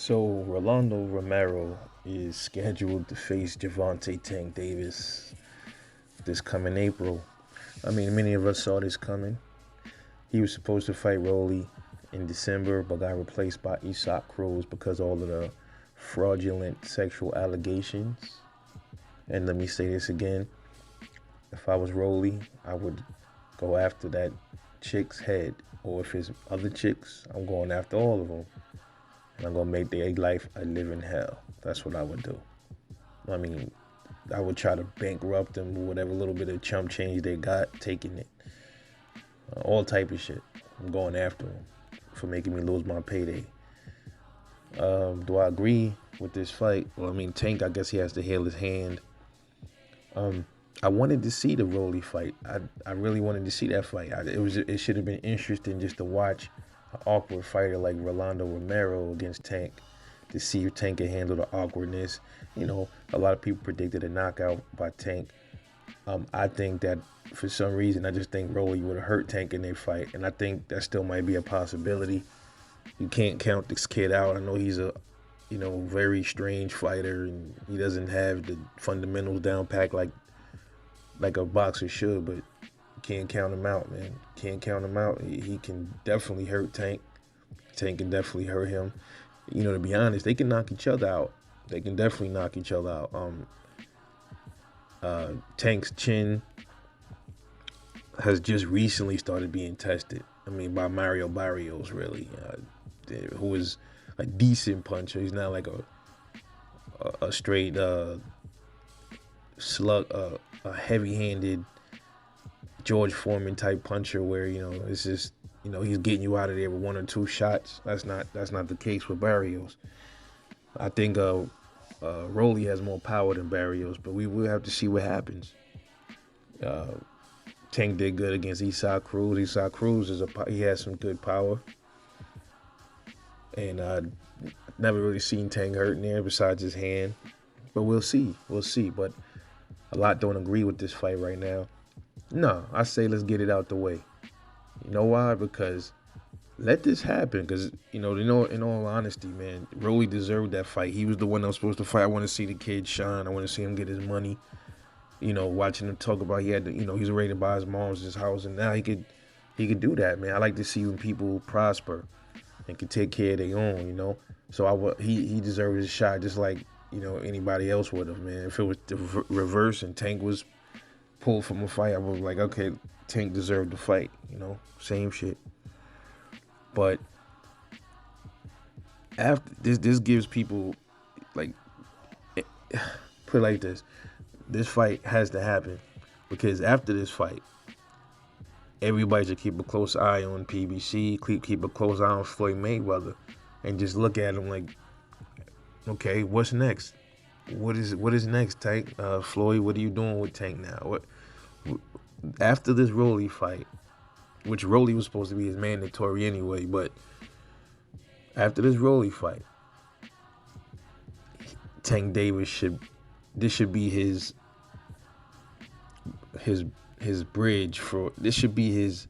So Rolando Romero is scheduled to face Javante Tank Davis this coming April. I mean, many of us saw this coming. He was supposed to fight Rolly in December, but got replaced by Isak Cruz because of all of the fraudulent sexual allegations. And let me say this again: if I was Rolly, I would go after that chick's head, or if it's other chicks, I'm going after all of them. And I'm gonna make their life a living hell. That's what I would do. I mean, I would try to bankrupt them with whatever little bit of chump change they got, taking it, all type of shit. I'm going after them for making me lose my payday. Do I agree with this fight? Well, I mean, Tank, I guess he has to heal his hand. I wanted to see the Rolly fight. I really wanted to see that fight. It should have been interesting just to watch an awkward fighter like Rolando Romero against Tank, to see if Tank can handle the awkwardness. You know, a lot of people predicted a knockout by Tank. I think that for some reason, I just think Rolly would have hurt Tank in their fight, and I think that still might be a possibility. You can't count this kid out. I know he's a, very strange fighter, and he doesn't have the fundamentals down packed like a boxer should, but you can't count him out, man. Can't count him out. He can definitely hurt Tank. Tank can definitely hurt him. To be honest, they can knock each other out. They can definitely knock each other out. Tank's chin has just recently started being tested. I mean, by Mario Barrios, really, who is a decent puncher. He's not like a straight slug, a heavy-handed George Foreman type puncher where it's just he's getting you out of there with one or two shots. That's not the case with Barrios. I think Rolly has more power than Barrios, but we will have to see what happens. Tank did good against Isak Cruz. Isak Cruz he has some good power, and never really seen Tank hurt in there besides his hand. But we'll see. But a lot don't agree with this fight right now. No, I say let's get it out the way. You know why? Because let this happen. Because in all honesty, man, Rolly deserved that fight. He was the one that was supposed to fight. I want to see the kid shine. I want to see him get his money. Watching him talk about he had to, he's ready to buy his mom's house, and now he could do that, man. I like to see when people prosper and can take care of their own. So he deserved his shot just like anybody else would have, man. If it was the reverse and Tank was pulled from a fight, I was like, okay, Tank deserved the fight. Same shit. But after this gives people like put it like this. This fight has to happen because after this fight, everybody should keep a close eye on PBC, keep a close eye on Floyd Mayweather, and just look at him like, okay, what's next? What is next, Tank? Floyd, what are you doing with Tank now? After this Rolly fight, which Rolly was supposed to be his mandatory anyway, but after this Rolly fight, Tank Davis should be his bridge for, this should be his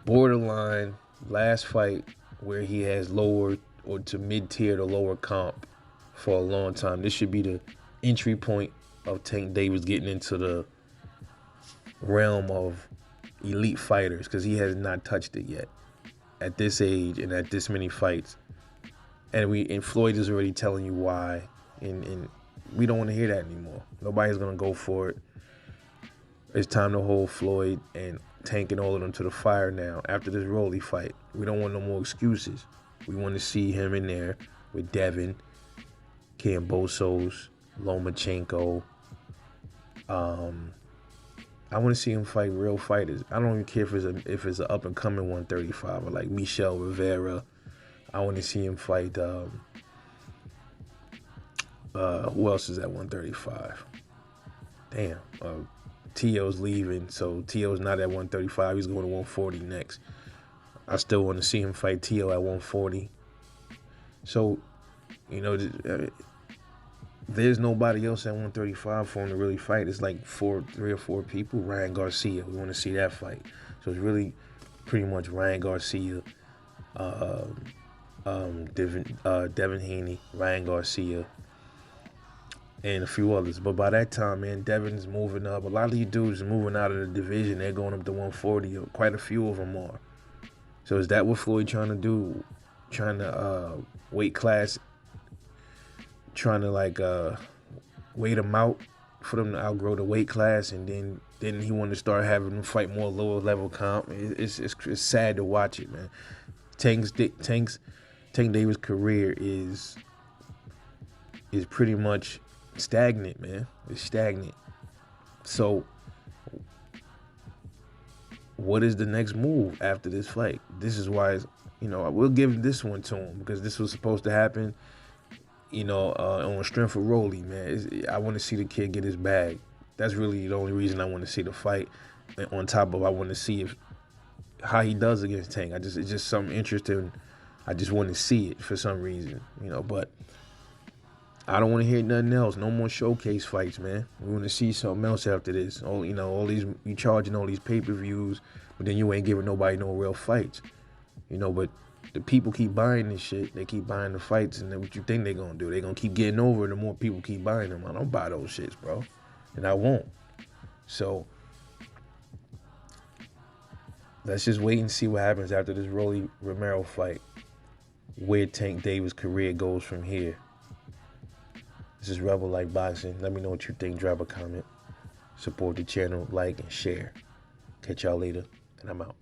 borderline last fight where he has lower or to mid-tier to lower comp for a long time. This should be the entry point of Tank Davis getting into the realm of elite fighters, because he has not touched it yet at this age and at this many fights. And Floyd is already telling you why, and we don't want to hear that anymore. Nobody's gonna go for it. It's time to hold Floyd and Tank and all of them to the fire now. After this Rolly fight, we don't want no more excuses. We want to see him in there with Devin, Kambosos, Lomachenko. I want to see him fight real fighters. I don't even care if it's an up and coming 135 or like Michel Rivera. I want to see him fight. Who else is at 135? Damn. T.O.'s leaving, so T.O.'s not at 135. He's going to 140 next. I still want to see him fight T.O. at 140. So, there's nobody else at 135 for him to really fight. It's like 3 or 4 people. Ryan Garcia, we want to see that fight. So it's really pretty much Ryan Garcia, Devin Haney, Ryan Garcia, and a few others. But by that time, man, Devin's moving up. A lot of these dudes are moving out of the division. They're going up to 140. Quite a few of them are. So is that what Floyd trying to do? Trying to weight class, trying to wait him out for them to outgrow the weight class, and then he wanted to start having them fight more lower level comp. It's sad to watch it, man. Tank Davis' career is pretty much stagnant, man. It's stagnant. So what is the next move after this fight? This is why, I will give this one to him because this was supposed to happen, on the strength of Rolly, man. I want to see the kid get his bag. That's really the only reason I want to see the fight. And on top of, I want to see how he does against Tank. It's just something interesting. I just want to see it for some reason, but I don't want to hear nothing else. No more showcase fights, man. We want to see something else after this. All these, you charging all these pay-per-views, but then you ain't giving nobody no real fights. But the people keep buying this shit. They keep buying the fights, and then what you think they're going to do? They're going to keep getting over the more people keep buying them. I don't buy those shits, bro. And I won't. So let's just wait and see what happens after this Rolly Romero fight. Where Tank Davis' career goes from here. This is Rebel Like Boxing. Let me know what you think. Drop a comment. Support the channel, like, and share. Catch y'all later, and I'm out.